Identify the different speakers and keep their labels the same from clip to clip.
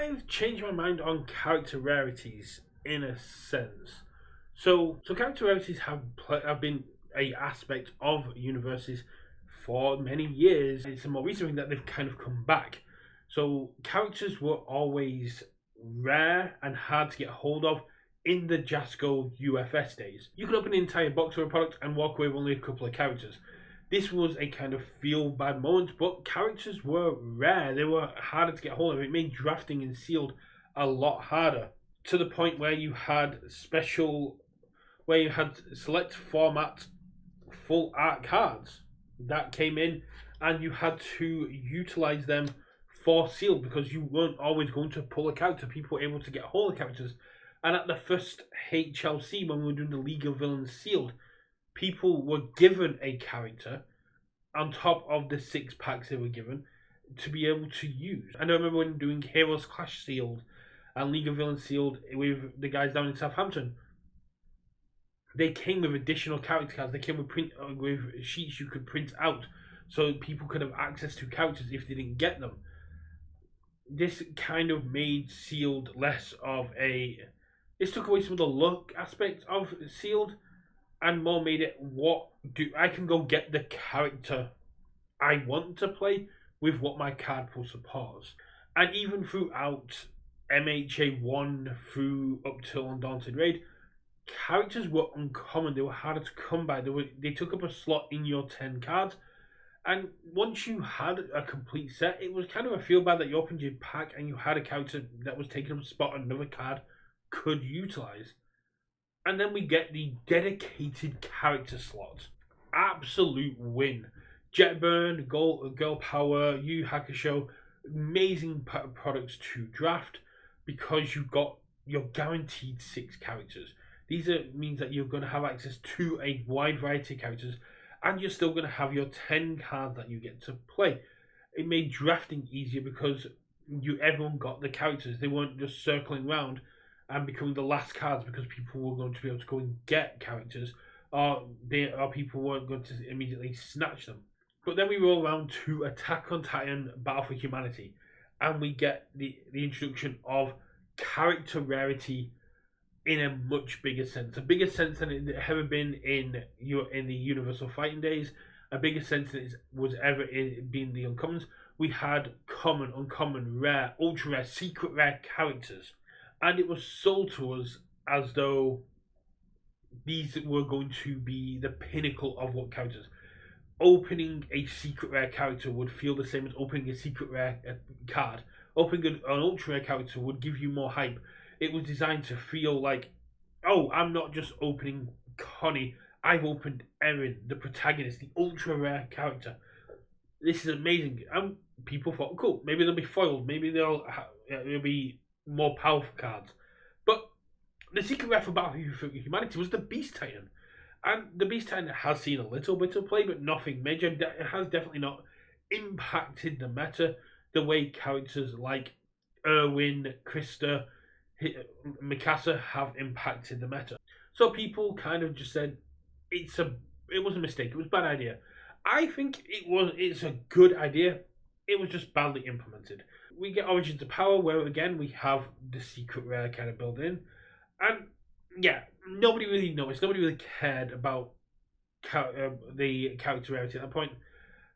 Speaker 1: I've changed my mind on character rarities in a sense. So character rarities have been a aspect of universes for many years. It's a more recent thing that they've kind of come back. So characters were always rare and hard to get hold of in the Jasco UFS days. You could open an entire box of a product and walk away with only a couple of characters. This was a kind of feel bad moment, but characters were rare. They were harder to get hold of. It made drafting and sealed a lot harder, to the point where you had select format full art cards that came in, and you had to utilize them for sealed because you weren't always going to pull a character. People were able to get hold of characters. And at the first HLC, when we were doing the League of Villains sealed, people were given a character on top of the 6 packs they were given to be able to use. And I remember when doing Heroes Clash sealed and League of Villains sealed with the guys down in Southampton, they came with additional character cards. They came with sheets you could print out so people could have access to characters if they didn't get them. This kind of made sealed less of a... This took away some of the luck aspect of sealed and more made it, I can go get the character I want to play with what my card pool supports. And even throughout MHA 1 through up till Undaunted Raid, characters were uncommon. They were harder to come by. They took up a slot in your 10 cards. And once you had a complete set, it was kind of a feel bad that you opened your pack and you had a character that was taking up a spot another card could utilize. And then we get the dedicated character slot. Absolute win. Jetburn, Girl Power, Yu Hakusho, amazing products to draft because you're guaranteed 6 characters. These means that you're going to have access to a wide variety of characters, and you're still going to have your 10 cards that you get to play. It made drafting easier because everyone got the characters. They weren't just circling around and becoming the last cards because people were going to be able to go and get characters, or people weren't going to immediately snatch them. But then we roll around to Attack on Titan Battle for Humanity, and we get the introduction of character rarity in a much bigger sense. A bigger sense than it had ever been in the Universal Fighting days. A bigger sense than it was ever been the Uncommons. We had common, uncommon, rare, ultra rare, secret rare characters. And it was sold to us as though these were going to be the pinnacle of what characters. Opening a secret rare character would feel the same as opening a secret rare card. Opening an ultra rare character would give you more hype. It was designed to feel like, oh, I'm not just opening Connie, I've opened Erin, the protagonist, the ultra rare character. This is amazing. And people thought, cool, maybe they'll be foiled, maybe they'll be more powerful cards. But the secret rare for Battle for Humanity was the Beast Titan. And the Beast Titan has seen a little bit of play, but nothing major. It has definitely not impacted the meta the way characters like Erwin, Krista, Mikasa have impacted the meta. So people kind of just said it was a mistake. It was a bad idea. I think it's a good idea. It was just badly implemented. We get Origins of Power, where again we have the secret rare kind of built in, and yeah, nobody really noticed. Nobody really cared about the character rarity at that point.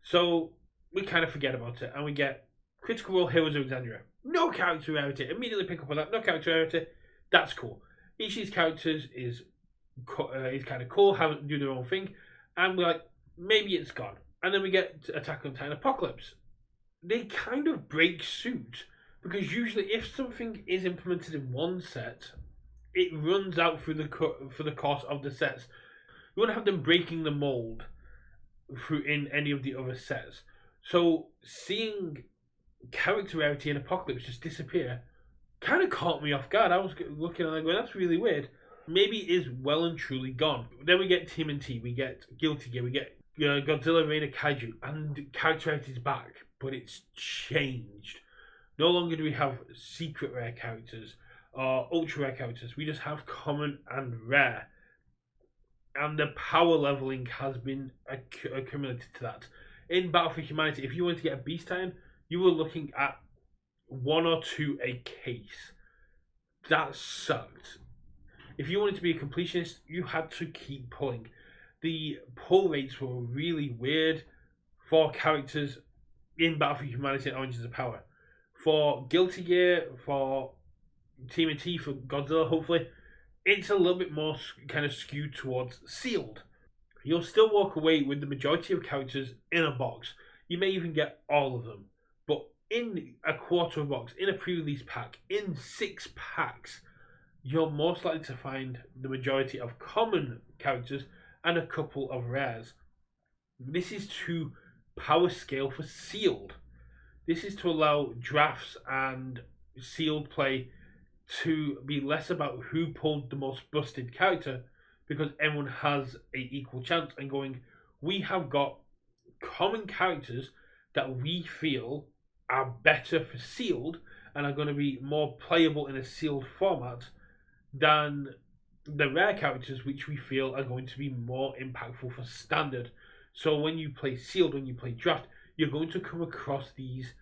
Speaker 1: So we kind of forget about it, and we get Critical Role Heroes of Alexandria. No character rarity. Immediately pick up on that. No character rarity. That's cool. Each of these characters is kind of cool, do their own thing, and we're like, maybe it's gone. And then we get Attack on Titan Apocalypse. They kind of break suit because usually if something is implemented in one set, it runs out for the course of the sets. You won't have them breaking the mold through in any of the other sets. So seeing character rarity in Apocalypse just disappear kind of caught me off guard. I was looking at it going, that's really weird. Maybe it is well and truly gone. Then we get TMNT, we get Guilty Gear, we get Godzilla Reign of Kaiju, and character rarity is back, but it's changed. No longer do we have secret rare characters or ultra rare characters. We just have common and rare. And the power leveling has been accumulated to that. In Battle for Humanity, if you wanted to get a Beast Titan, you were looking at one or two a case. That sucked. If you wanted to be a completionist, you had to keep pulling. The pull rates were really weird for characters in Battle for Humanity and Origins of Power. For Guilty Gear, for TMNT, for Godzilla, hopefully, it's a little bit more kind of skewed towards sealed. You'll still walk away with the majority of characters in a box. You may even get all of them. But in a quarter of a box, in a pre-release pack, in 6 packs, you're most likely to find the majority of common characters and a couple of rares. This is to power scale for sealed. This is to allow drafts and sealed play to be less about who pulled the most busted character, because everyone has a equal chance, and going, we have got common characters that we feel are better for sealed and are going to be more playable in a sealed format than the rare characters which we feel are going to be more impactful for standard. So when you play sealed, when you play draft, you're going to come across these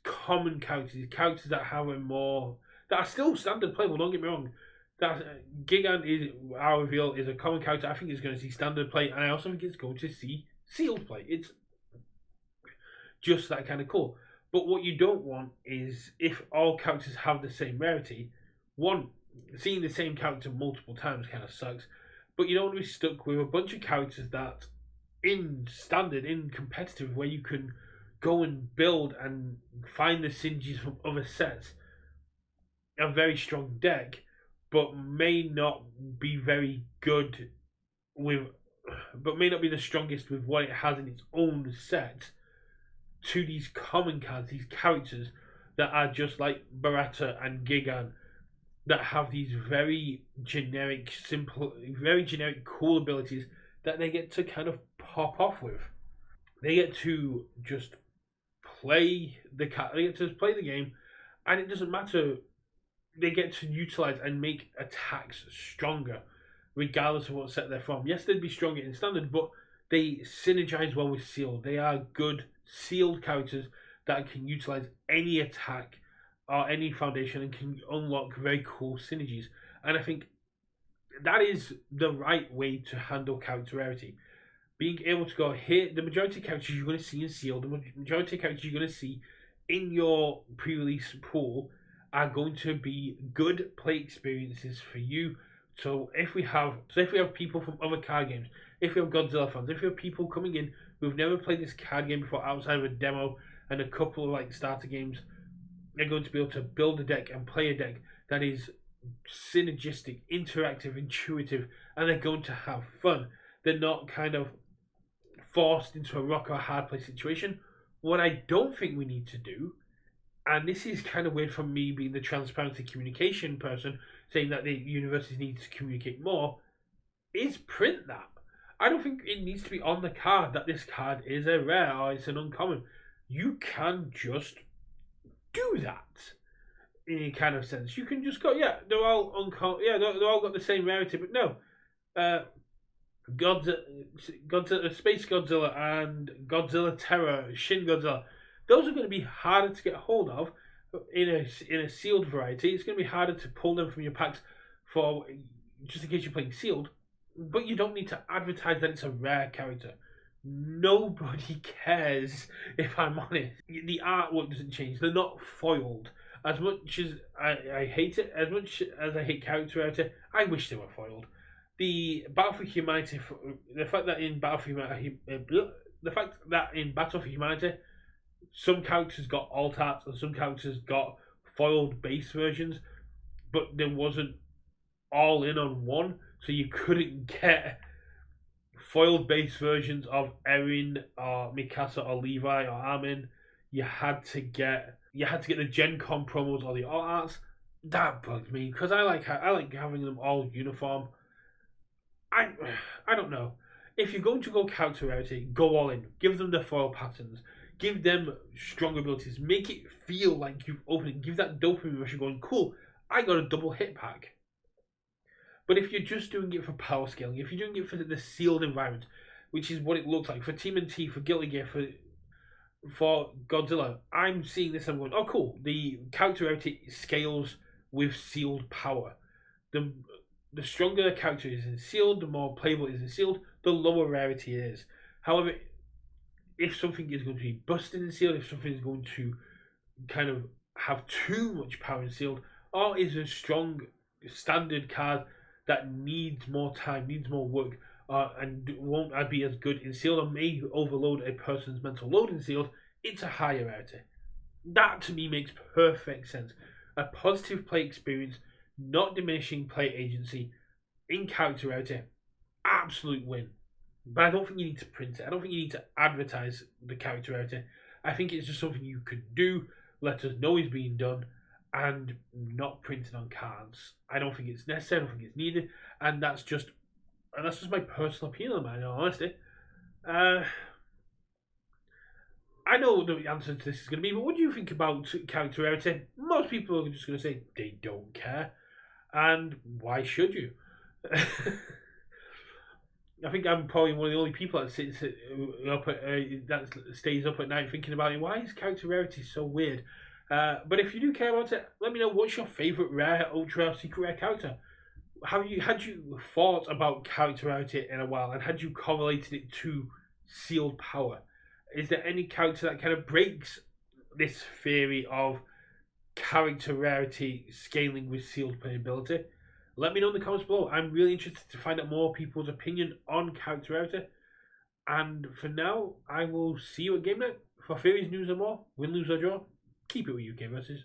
Speaker 1: common characters that have a more, that are still standard playable. Don't get me wrong. That Gigan is, our reveal, is a common character. I think it's going to see standard play, and I also think it's going to see sealed play. It's just that kind of cool. But what you don't want is, if all characters have the same rarity, one, seeing the same character multiple times kind of sucks. But you don't want to be stuck with a bunch of characters that, in standard, in competitive, where you can go and build and find the synergies from other sets, a very strong deck, but may not be very good with, but may not be the strongest with what it has in its own set, to these common cards, these characters that are just like Barata and Gigan, that have these very generic, simple, very generic, cool abilities that they get to kind of pop off with. They get to just play the game, and it doesn't matter. They get to utilize and make attacks stronger, regardless of what set they're from. Yes, they'd be stronger in standard, but they synergize well with sealed. They are good sealed characters that can utilize any attack or any foundation and can unlock very cool synergies. And I think that is the right way to handle character rarity. Being able to go here, the majority of characters you're going to see in sealed, the majority of characters you're going to see in your pre-release pool are going to be good play experiences for you. So if we have people from other card games, if we have Godzilla fans, if we have people coming in who've never played this card game before outside of a demo and a couple of like starter games, they're going to be able to build a deck and play a deck that is synergistic, interactive, intuitive, and they're going to have fun. They're not kind of forced into a rock or hard play situation. What I don't think we need to do, and this is kind of weird from me being the transparency communication person, saying that the universities need to communicate more, is print that. I don't think it needs to be on the card that this card is a rare or it's an uncommon. You can just do that in a kind of sense. You can just go, yeah, they're all uncommon, yeah, they're all got the same rarity, but no. Godzilla, Space Godzilla and Godzilla Terror, Shin Godzilla, those are going to be harder to get hold of in a sealed variety. It's going to be harder to pull them from your packs for, just in case you're playing sealed. But you don't need to advertise that it's a rare character. Nobody cares, if I'm honest. The artwork doesn't change. They're not foiled. As much as I hate it, as much as I hate character rarity, I wish they were foiled. The Battle for Humanity, the fact that in Battle for Humanity, some characters got alt art and some characters got foiled base versions, but there wasn't all in on one, so you couldn't get foiled base versions of Erin or Mikasa or Levi or Armin. You had to get the Gen Con promos or the alt arts. That bugged me because I like having them all uniform. I don't know. If you're going to go character rarity, go all in. Give them the foil patterns. Give them strong abilities. Make it feel like you've opened it. Give that dopamine rush of going, cool, I got a double hit pack. But if you're just doing it for power scaling, if you're doing it for the sealed environment, which is what it looks like for TMNT, for Guilty Gear, for Godzilla, I'm seeing this. I'm going, oh, cool. The character rarity scales with sealed power. The the stronger the character is in sealed, the more playable it is in sealed, the lower rarity it is. However, if something is going to be busted in sealed, if something is going to kind of have too much power in sealed, or is a strong standard card that needs more time, needs more work, and won't be as good in sealed, or may overload a person's mental load in sealed, it's a higher rarity. That to me makes perfect sense. A positive play experience, not diminishing play agency, in character rarity, absolute win. But I don't think you need to print it. I don't think you need to advertise the character rarity. I think it's just something you could do, let us know is being done, and not print it on cards. I don't think it's necessary. I don't think it's needed, and that's just my personal opinion, man. In all honesty, uh, I know what the answer to this is going to be, but what do you think about character rarity? Most people are just going to say they don't care, and why should you? I think I'm probably one of the only people that sits up that stays up at night thinking about it. Why is character rarity so weird? But if you do care about it, let me know what's your favorite rare, ultra, secret rare character. Had you thought about character rarity in a while, and had you correlated it to sealed power? Is there any character that kind of breaks this theory of character rarity scaling with sealed playability? Let me know in the comments below. I'm really interested to find out more people's opinion on character rarity. And for now, I will see you at game night for theories, news, and more. Win, lose, or draw. Keep it with UK versus.